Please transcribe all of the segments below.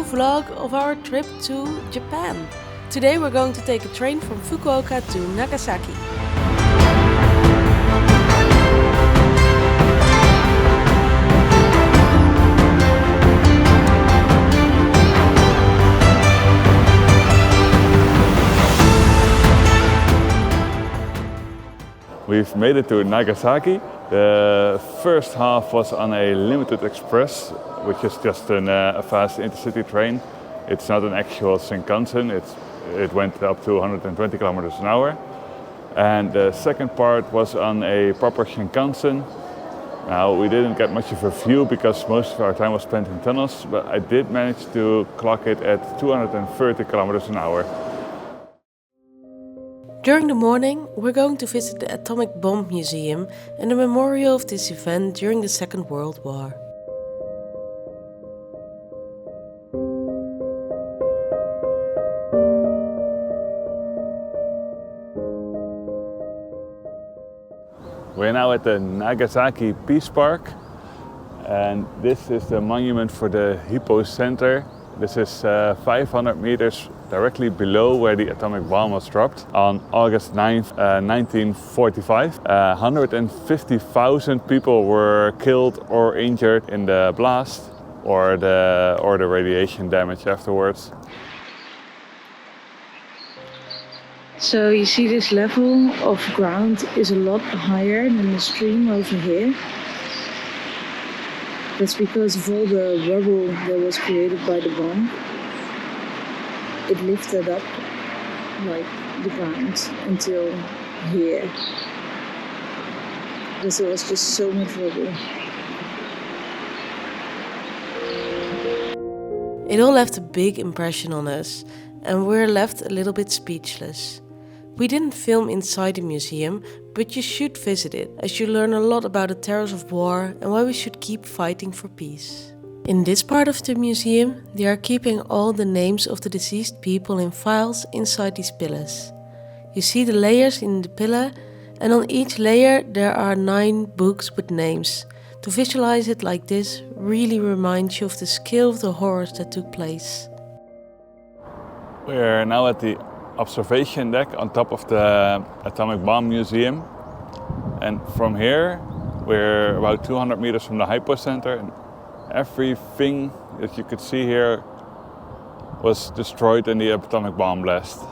new vlog of our trip to Japan. Today we're going to take a train from Fukuoka to Nagasaki. We've made it to Nagasaki. The first half was on a limited express, which is just a fast intercity train. It's not an actual Shinkansen, it went up to 120 kilometers an hour. And the second part was on a proper Shinkansen. Now, we didn't get much of a view because most of our time was spent in tunnels, but I did manage to clock it at 230 kilometers an hour. During the morning, we're going to visit the Atomic Bomb Museum and the memorial of this event during the Second World War. We're now at the Nagasaki Peace Park, and this is the monument for the Hippo Center. This is 500 meters directly below where the atomic bomb was dropped on August 9th, 1945. 150,000 people were killed or injured in the blast or the radiation damage afterwards. So you see this level of ground is a lot higher than the stream over here. That's because of all the rubble that was created by the bomb. It lifted up like the ground until here. Because there was just so much rubble. It all left a big impression on us, and we're left a little bit speechless. We didn't film inside the museum, but you should visit it, as you learn a lot about the terrors of war and why we should keep fighting for peace. In this part of the museum, they are keeping all the names of the deceased people in files inside these pillars. You see the layers in the pillar, and on each layer there are 9 books with names. To visualize it like this really reminds you of the scale of the horrors that took place. We're now at the observation deck on top of the Atomic Bomb Museum, and from here we're about 200 meters from the Hypo Center, and everything that you could see here was destroyed in the atomic bomb blast.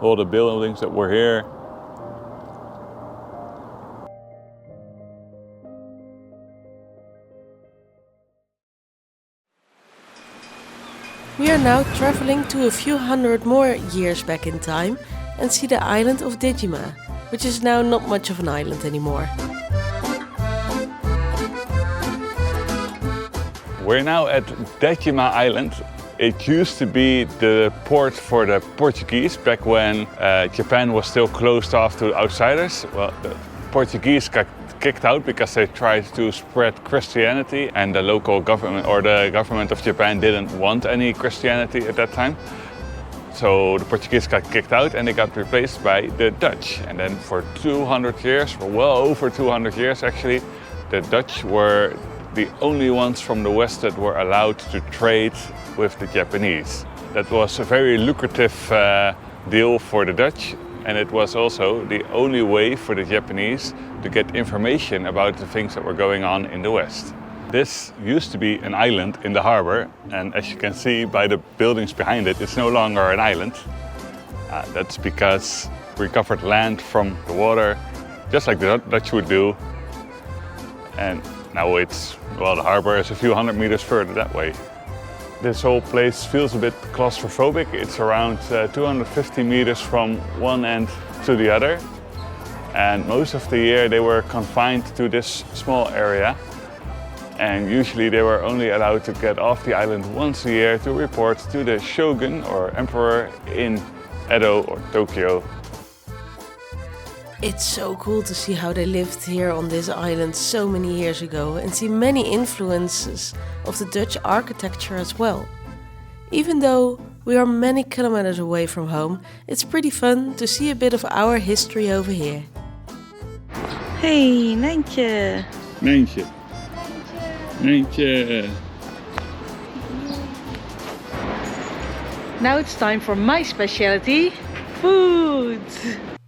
All the buildings that were here. We are now traveling to a few hundred more years back in time and see the island of Dejima, which is now not much of an island anymore. We're now at Dejima Island. It used to be the port for the Portuguese back when Japan was still closed off to outsiders. Well, the Portuguese got kicked out because they tried to spread Christianity, and the local government or the government of Japan didn't want any Christianity at that time. So the Portuguese got kicked out and they got replaced by the Dutch. And then for 200 years, for well over 200 years actually, the Dutch were the only ones from the West that were allowed to trade with the Japanese. That was a very lucrative deal for the Dutch, and it was also the only way for the Japanese to get information about the things that were going on in the West. This used to be an island in the harbor, and as you can see by the buildings behind it, it's no longer an island. That's because we recovered land from the water, just like the Dutch would do. And now the harbor is a few hundred meters further that way. This whole place feels a bit claustrophobic. It's around 250 meters from one end to the other. And most of the year they were confined to this small area. And usually they were only allowed to get off the island once a year to report to the shogun or emperor in Edo or Tokyo. It's so cool to see how they lived here on this island so many years ago and see many influences of the Dutch architecture as well. Even though we are many kilometers away from home, it's pretty fun to see a bit of our history over here. Hey, Nijntje! Nijntje. Nijntje. Now it's time for my specialty, food.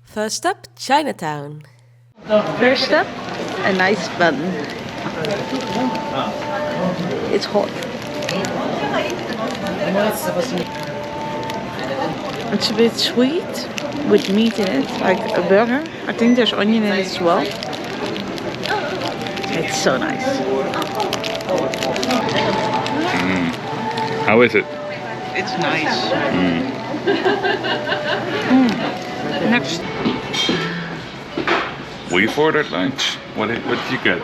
First up, Chinatown. First up, a nice bun. It's hot. It's a bit sweet with meat in it, like a burger. I think there's onion in it as well. It's so nice. How is it? It's nice. Next. We've ordered lunch. What did you get?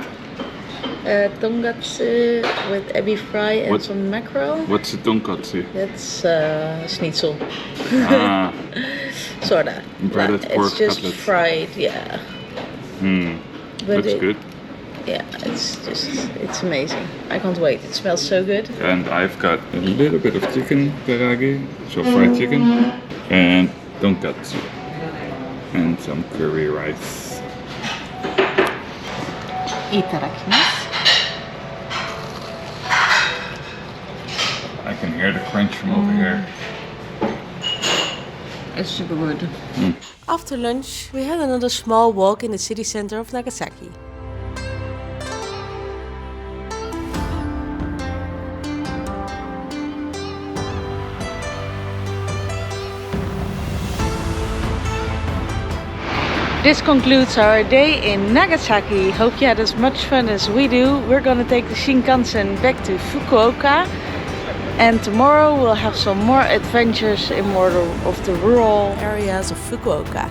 Tonkatsu with ebi fry and What? some mackerel. What's the tonkatsu? That's schnitzel. Ah, Sorta. breaded It's pork just cutlets. fried, yeah. But looks good. Yeah, it's amazing. I can't wait. It smells so good. And I've got a little bit of chicken teriyaki, so fried chicken, and tonkatsu, and some curry rice. Itadakimasu. I can hear the crunch from over here. It's super good. After lunch, we had another small walk in the city center of Nagasaki. This concludes our day in Nagasaki. Hope you had as much fun as we do. We're gonna take the Shinkansen back to Fukuoka. And tomorrow we'll have some more adventures in more of the rural Areas of Fukuoka.